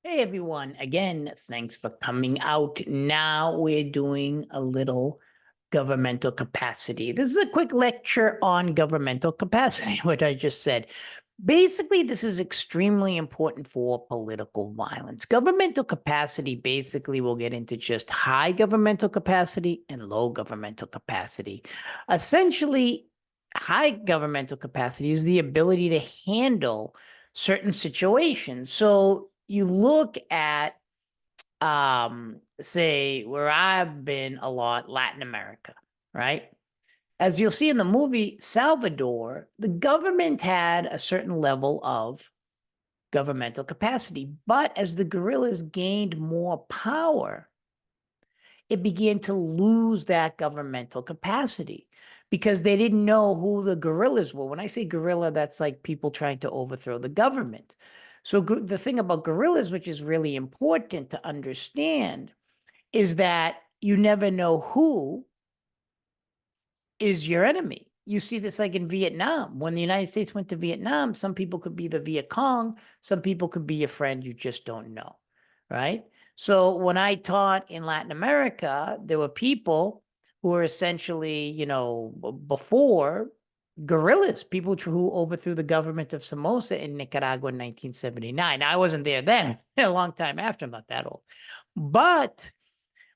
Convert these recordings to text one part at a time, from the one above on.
Hey everyone, again, thanks for coming out. Now we're doing a little governmental capacity. This is a quick lecture on governmental capacity, what I just said. Basically, this is extremely important for political violence. Governmental capacity basically will get into just high governmental capacity and low governmental capacity. Essentially, high governmental capacity is the ability to handle certain situations. So you look at say where I've been a lot, Latin America, right? As you'll see in the movie Salvador, the government had a certain level of governmental capacity, but as the guerrillas gained more power, it began to lose that governmental capacity because they didn't know who the guerrillas were. When I say guerrilla, that's like people trying to overthrow the government. So the thing about guerrillas, which is really important to understand, is that you never know who is your enemy. You see this like in Vietnam. When the United States went to Vietnam, some people could be the Viet Cong, some people could be your friend, you just don't know, right? So when I taught in Latin America, there were people who were essentially, before guerrillas, people who overthrew the government of Somoza in Nicaragua in 1979. I wasn't there then, a long time after, I'm not that old. But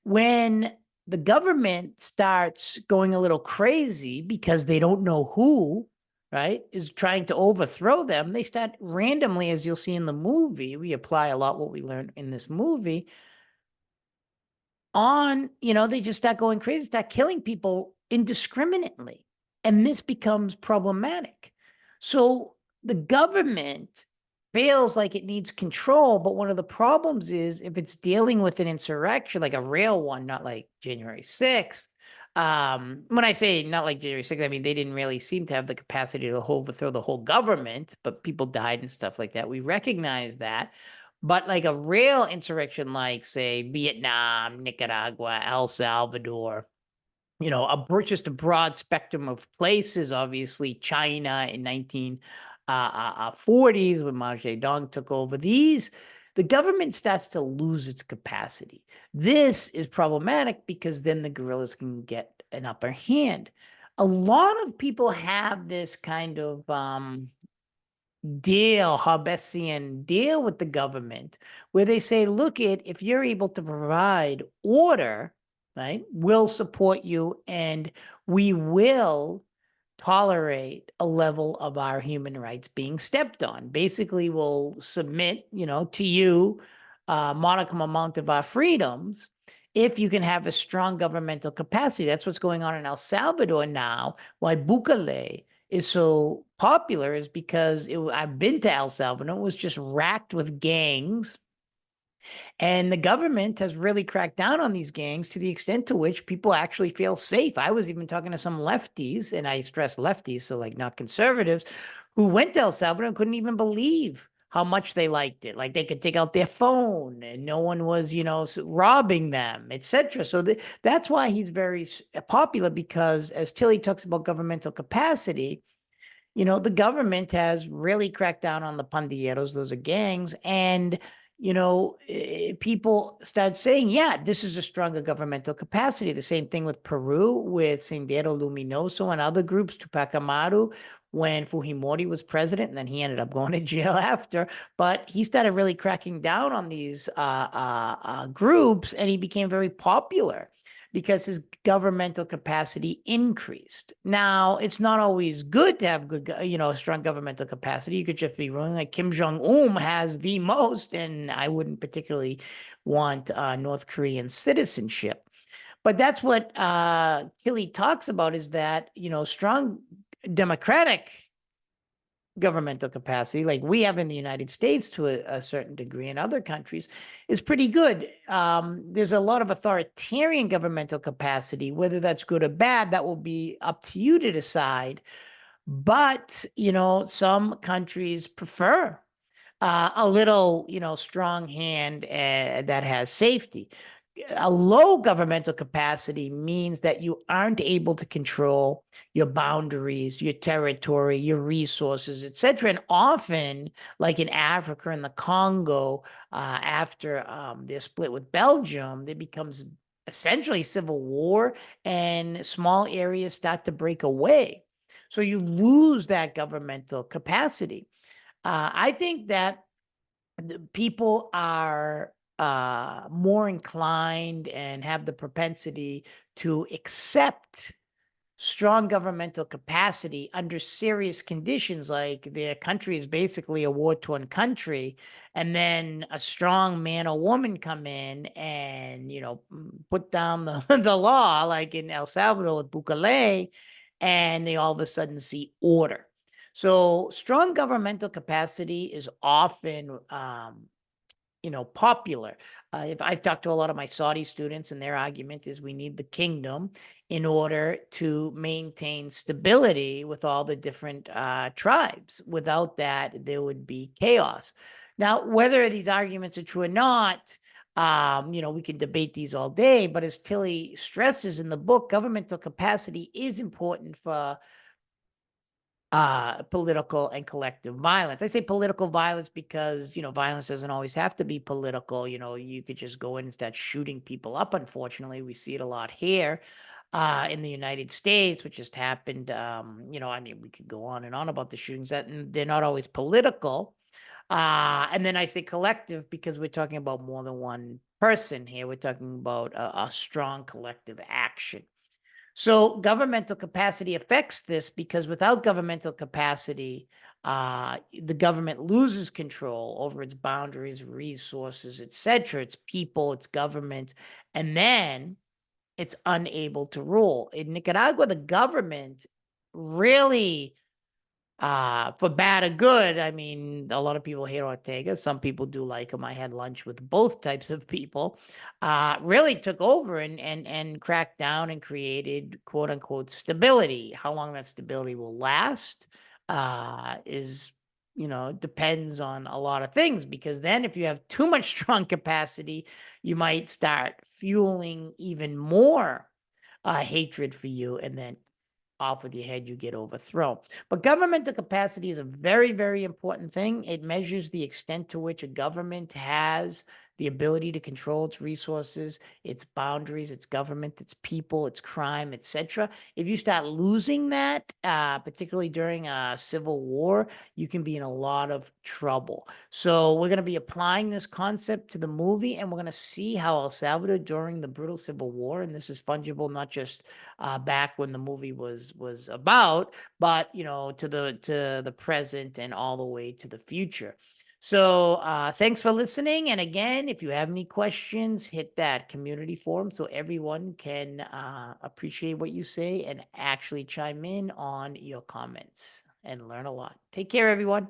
when the government starts going a little crazy because they don't know who, right, is trying to overthrow them, they start randomly, as you'll see in the movie, we apply a lot what we learned in this movie on, they just start going crazy, start killing people indiscriminately. And this becomes problematic. So the government feels like it needs control, but one of the problems is if it's dealing with an insurrection, like a real one, not like January 6th. When I say not like January 6th, I mean they didn't really seem to have the capacity to overthrow the whole government, but people died and stuff like that. We recognize that. But like a real insurrection, like say Vietnam, Nicaragua, El Salvador, just a broad spectrum of places. Obviously, China in 1940s when Mao Zedong took over. The government starts to lose its capacity. This is problematic because then the guerrillas can get an upper hand. A lot of people have this kind of Hobbesian deal with the government, where they say, look it, if you're able to provide order, right, we'll support you and we will tolerate a level of our human rights being stepped on. Basically, we'll submit, to you a modicum amount of our freedoms if you can have a strong governmental capacity. That's what's going on in El Salvador now. Why Bukele is so popular is because I've been to El Salvador. It was just racked with gangs. And the government has really cracked down on these gangs to the extent to which people actually feel safe. I was even talking to some lefties, and I stress lefties, so like not conservatives, who went to El Salvador and couldn't even believe how much they liked it. Like they could take out their phone and no one was, robbing them, etc. So that's why he's very popular, because as Tilly talks about governmental capacity, the government has really cracked down on the pandilleros, those are gangs, and people start saying, yeah, this is a stronger governmental capacity. The same thing with Peru, with Sendero Luminoso and other groups, Tupac Amaru, when Fujimori was president, and then he ended up going to jail after. But he started really cracking down on these groups, and he became very popular because his governmental capacity increased. Now, it's not always good to have good, strong governmental capacity. You could just be wrong. Like Kim Jong-un has the most, and I wouldn't particularly want North Korean citizenship. But that's what Tilly talks about, is that, strong democratic governmental capacity, like we have in the United States to a certain degree, in other countries, is pretty good. There's a lot of authoritarian governmental capacity, whether that's good or bad, that will be up to you to decide. But, some countries prefer a little, strong hand that has safety. A low governmental capacity means that you aren't able to control your boundaries, your territory, your resources, etc. And often, like in Africa and the Congo, after they're split with Belgium, there becomes essentially civil war, and small areas start to break away. So you lose that governmental capacity. I think that people are more inclined and have the propensity to accept strong governmental capacity under serious conditions, like their country is basically a war-torn country, and then a strong man or woman come in and put down the the law, like in El Salvador with Bukele, and they all of a sudden see order. So strong governmental capacity is often popular. If I've talked to a lot of my Saudi students, and their argument is we need the kingdom in order to maintain stability with all the different tribes. Without that, there would be chaos. Now, whether these arguments are true or not, we can debate these all day. But as Tilly stresses in the book, governmental capacity is important for political and collective violence. I say political violence because, violence doesn't always have to be political. You could just go in and start shooting people up. Unfortunately, we see it a lot here in the United States, which just happened. I mean, we could go on and on about the shootings, that and they're not always political. And then I say collective because we're talking about more than one person here. We're talking about a strong collective action. So governmental capacity affects this because without governmental capacity, the government loses control over its boundaries, resources, etc., its people, its government, and then it's unable to rule. In Nicaragua, the government really for bad or good. I mean, a lot of people hate Ortega. Some people do like him. I had lunch with both types of people. Really took over and cracked down and created quote unquote stability. How long that stability will last is depends on a lot of things, because then if you have too much strong capacity, you might start fueling even more hatred for you, and then off with your head, you get overthrown. But governmental capacity is a very, very important thing. It measures the extent to which a government has the ability to control its resources, its boundaries, its government, its people, its crime, etc. If you start losing that, particularly during a civil war, you can be in a lot of trouble. So we're going to be applying this concept to the movie, and we're going to see how El Salvador during the brutal civil war, and this is fungible not just back when the movie was about, but to the present and all the way to the future. So thanks for listening. And again, if you have any questions, hit that community forum so everyone can appreciate what you say and actually chime in on your comments and learn a lot. Take care, everyone.